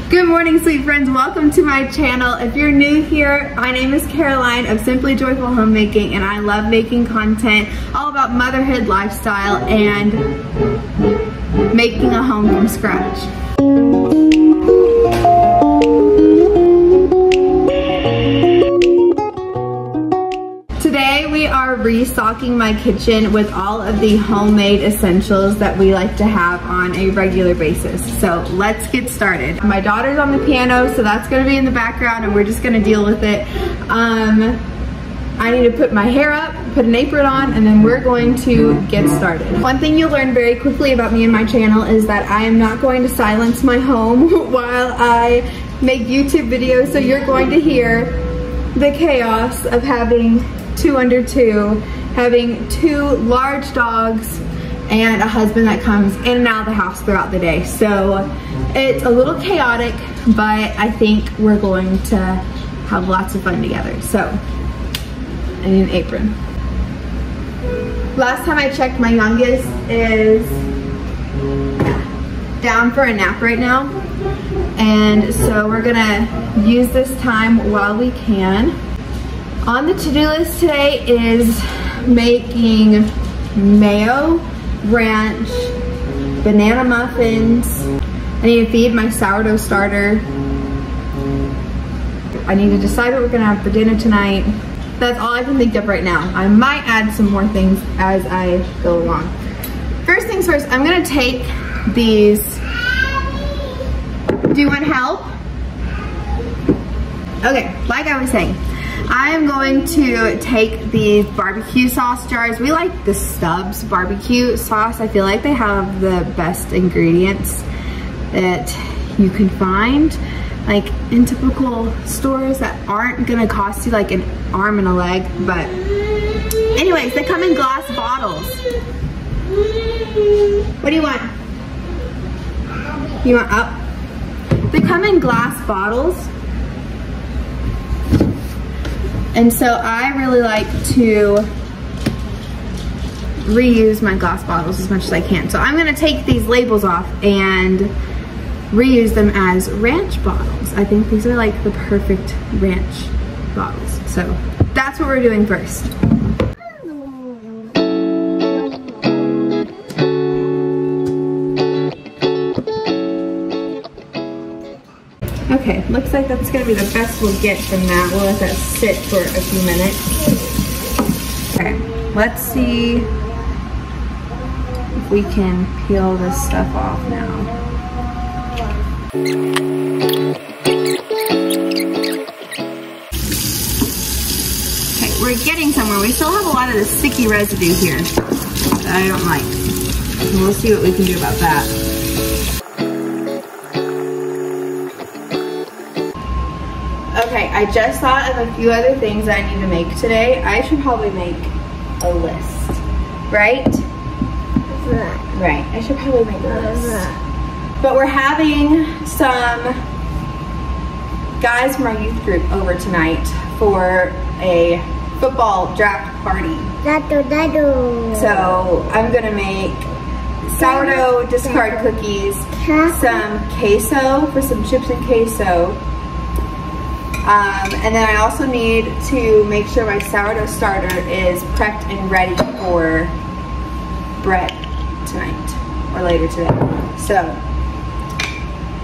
Good morning, sweet friends. Welcome to my channel. If you're new here, my name is Caroline of Simply Joyful Homemaking, and I love making content all about motherhood, lifestyle, and making a home from scratch. Today we are restocking my kitchen with all of the homemade essentials that we like to have on a regular basis. So let's get started. My daughter's on the piano, so that's gonna be in the background and we're just gonna deal with it. I need to put my hair up, put an apron on, and then we're going to get started. One thing you'll learn very quickly about me and my channel is that I am not going to silence my home while I make YouTube videos, so you're going to hear the chaos of having two under two, having two large dogs, and a husband that comes in and out of the house throughout the day. So it's a little chaotic, but I think we're going to have lots of fun together. So I need an apron. Last time I checked, my youngest is down for a nap right now. And so we're gonna use this time while we can. On the to-do list today is making mayo, ranch, banana muffins. I need to feed my sourdough starter. I need to decide what we're gonna have for dinner tonight. That's all I can think of right now. I might add some more things as I go along. First things first, I'm gonna take these. Do you want help? Okay, like I was saying, I am going to take these barbecue sauce jars. We like the Stubbs barbecue sauce. I feel like they have the best ingredients that you can find, like in typical stores that aren't gonna cost you like an arm and a leg. But anyways, they come in glass bottles. What do you want? You want up? They come in glass bottles. And so I really like to reuse my glass bottles as much as I can. So I'm gonna take these labels off and reuse them as ranch bottles. I think these are like the perfect ranch bottles. So that's what we're doing first. Okay, looks like that's gonna be the best we'll get from that. We'll let that sit for a few minutes. Okay, let's see if we can peel this stuff off now. Okay, we're getting somewhere. We still have a lot of the sticky residue here that I don't like. And we'll see what we can do about that. Okay, I just thought of a few other things that I need to make today. I should probably make a list, right? Right, I should probably make a list. But we're having some guys from our youth group over tonight for a football draft party. So I'm gonna make sourdough discard cookies, some queso for some chips and queso. And then I also need to make sure my sourdough starter is prepped and ready for bread tonight or later today. So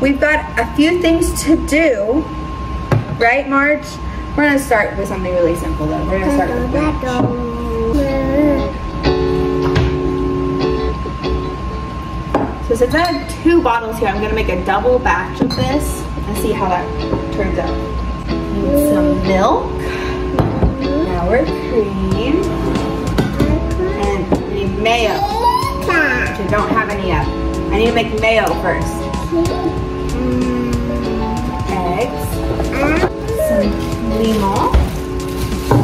we've got a few things to do, right, Marge? We're gonna start with something really simple though. We're gonna start with ranch. So since I have two bottles here, I'm gonna make a double batch of this and see how that turns out. Need some milk, sour cream, and we need mayo, which I don't have any of. I need to make mayo first. Eggs, some limon,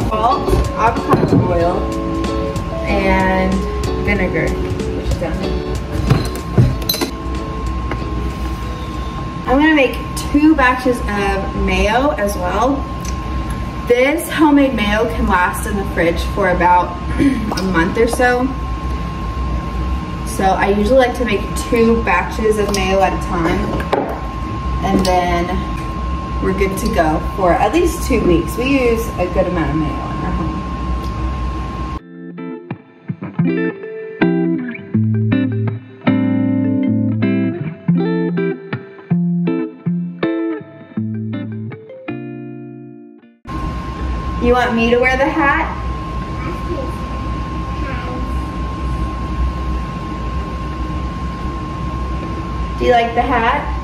salt, avocado oil, and vinegar, which is done. I'm gonna make 2 batches of mayo as well. This homemade mayo can last in the fridge for about a month or so. So I usually like to make 2 batches of mayo at a time. and then we're good to go for at least 2 weeks. We use a good amount of mayo in our home. You want me to wear the hat? Do you like the hat?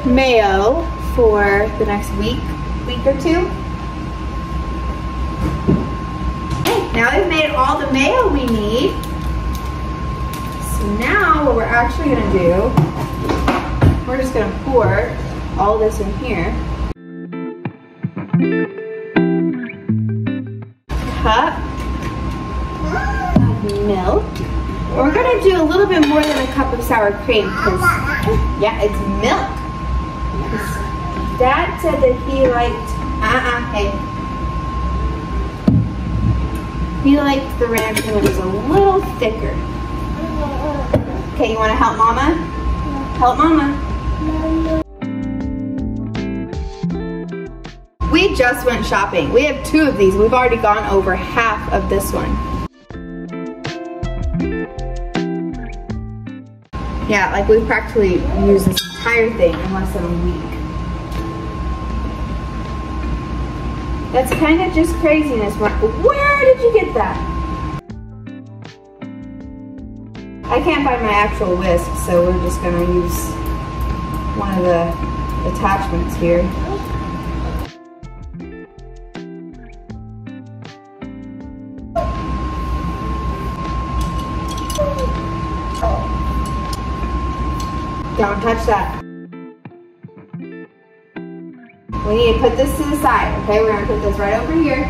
Mayo for the next week or two. Okay, now we've made all the mayo we need. So now what we're actually gonna do, we're just gonna pour all this in here. Cup of milk. We're gonna do a little bit more than a cup of sour cream because, yeah, it's milk. Dad said that he liked, hey. He liked the ranch when it was a little thicker. Okay, you wanna help Mama? Help Mama. We just went shopping. We have 2 of these. We've already gone over half of this one. Yeah, like we've practically used this entire thing in less than a week. That's kind of just craziness. Where did you get that? I can't find my actual whisk, so we're just gonna use one of the attachments here. Don't touch that. We need to put this to the side, okay? We're gonna put this right over here.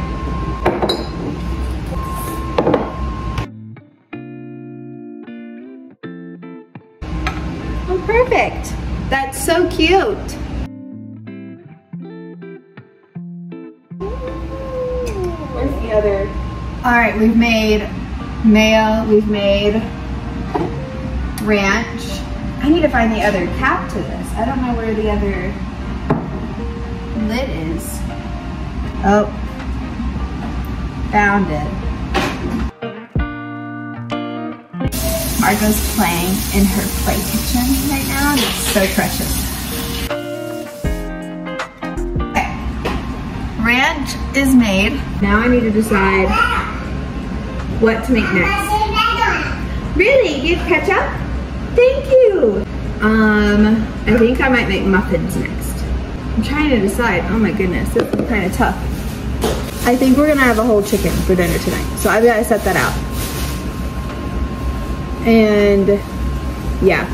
Oh, perfect. That's so cute. Where's the other? All right, we've made mayo, we've made ranch. I need to find the other cap to this. I don't know where the other lid is. Oh, found it. Margot's playing in her play kitchen right now, and it's so precious. Okay, ranch is made. Now I need to decide what to make next. Really? You have ketchup? Thank you. I think I might make muffins next. I'm trying to decide. Oh my goodness, this is kind of tough. I think we're gonna have a whole chicken for dinner tonight, so I've got to set that out. And yeah,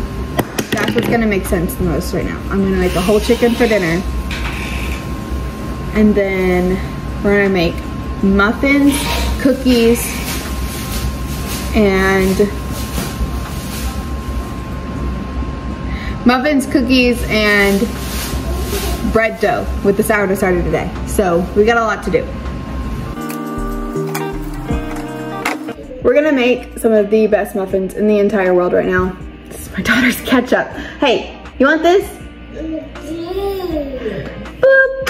that's what's gonna make sense the most right now. I'm gonna make a whole chicken for dinner, and then we're gonna make muffins, cookies, and bread dough with the sourdough starter today. So we got a lot to do. We're gonna make some of the best muffins in the entire world right now. This is my daughter's ketchup. Hey, you want this? Boop.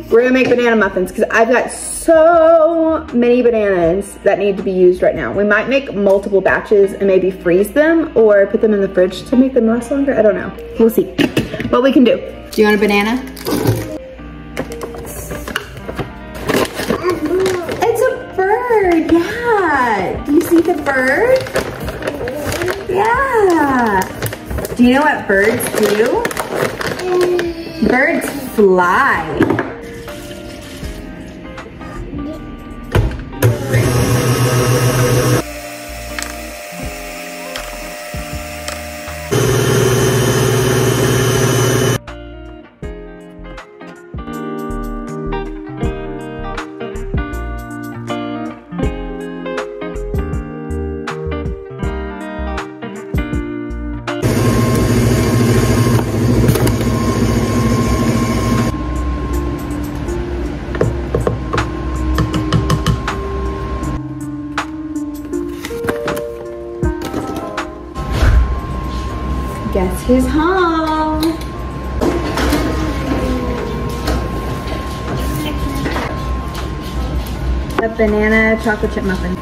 We're gonna make banana muffins because I've got so many bananas that need to be used right now. We might make multiple batches and maybe freeze them or put them in the fridge to make them last longer. I don't know. We'll see what we can do. Do you want a banana? It's a bird, yeah. Do you see the bird? Yeah. Do you know what birds do? Birds fly. banana chocolate chip muffin.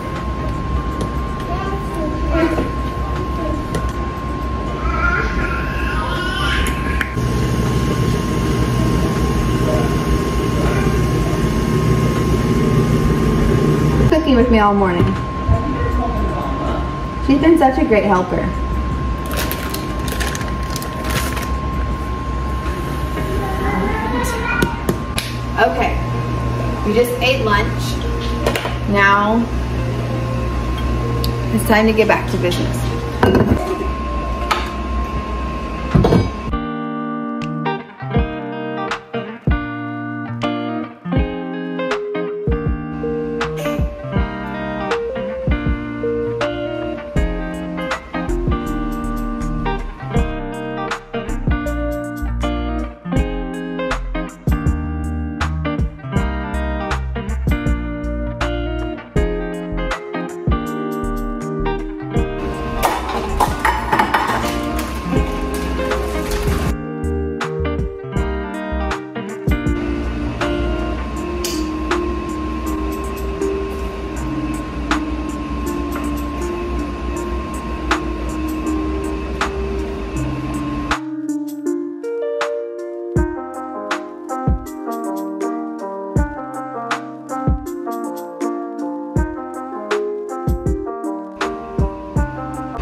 Cooking with me all morning. She's been such a great helper. Okay, we just ate lunch. Now it's time to get back to business.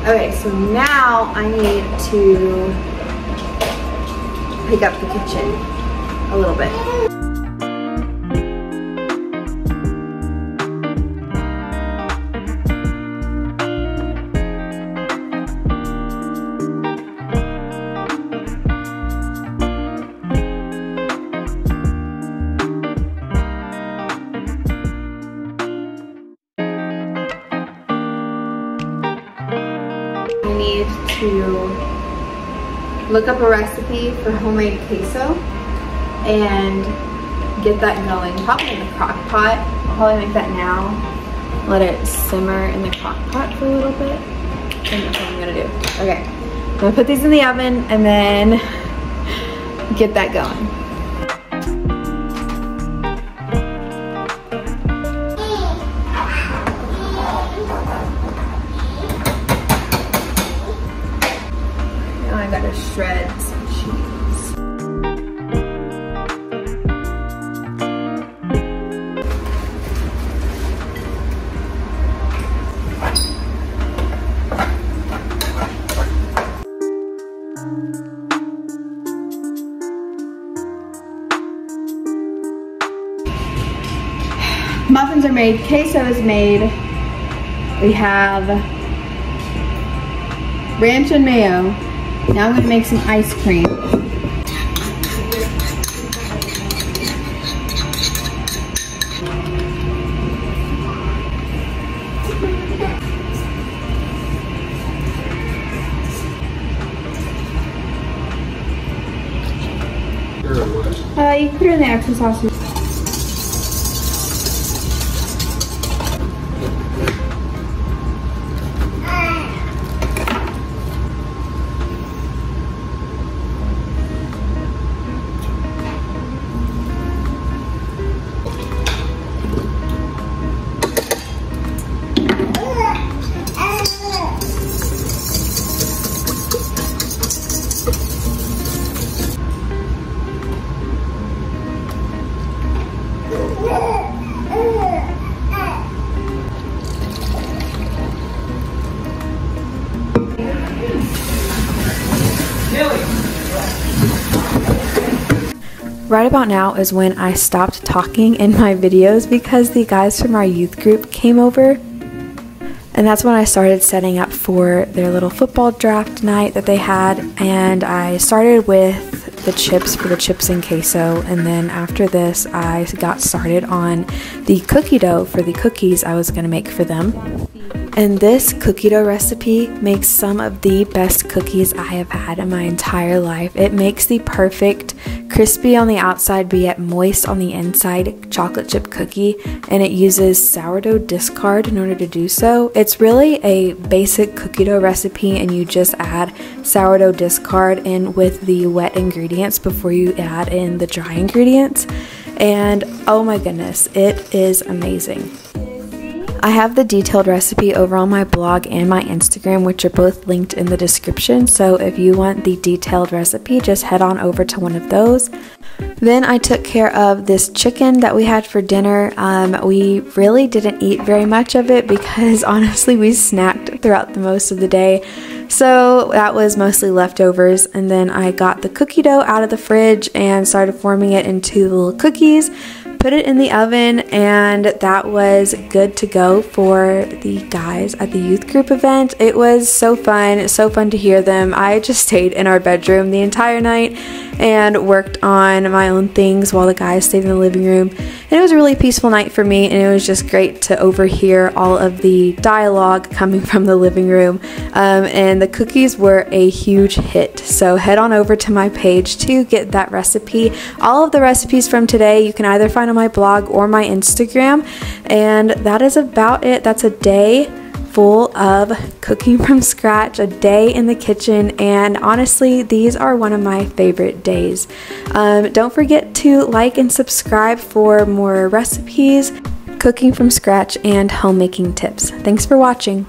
Okay, so now I need to pick up the kitchen a little bit. I need to look up a recipe for homemade queso and get that going, probably in the crock pot. I'll probably make that now, let it simmer in the crock pot for a little bit, and that's what I'm gonna do. Okay, I'm gonna put these in the oven and then get that going. I gotta shred some cheese. Muffins are made, queso is made. We have ranch and mayo. Now I'm gonna make some ice cream. You can put it in the extra sausage. Right about now is when I stopped talking in my videos because the guys from our youth group came over, and that's when I started setting up for their little football draft night that they had. And I started with the chips for the chips and queso, and then after this I got started on the cookie dough for the cookies I was going to make for them. And this cookie dough recipe makes some of the best cookies I have had in my entire life. It makes the perfect crispy on the outside but yet moist on the inside chocolate chip cookie, and it uses sourdough discard in order to do so. It's really a basic cookie dough recipe, and you just add sourdough discard in with the wet ingredients before you add in the dry ingredients. And oh my goodness, it is amazing. I have the detailed recipe over on my blog and my Instagram, which are both linked in the description. So if you want the detailed recipe, just head on over to one of those. Then I took care of this chicken that we had for dinner. We really didn't eat very much of it because honestly we snacked throughout the most of the day. So that was mostly leftovers, and then I got the cookie dough out of the fridge and started forming it into little cookies, put it in the oven, and that was good to go for the guys at the youth group event. It was so fun to hear them. I just stayed in our bedroom the entire night and worked on my own things while the guys stayed in the living room. And it was a really peaceful night for me, and it was just great to overhear all of the dialogue coming from the living room. And the cookies were a huge hit. So head on over to my page to get that recipe. All of the recipes from today you can either find on my blog or my Instagram. And that is about it. That's a day full of cooking from scratch, a day in the kitchen, and honestly these are one of my favorite days. Don't forget to like and subscribe for more recipes, cooking from scratch, and homemaking tips. Thanks for watching.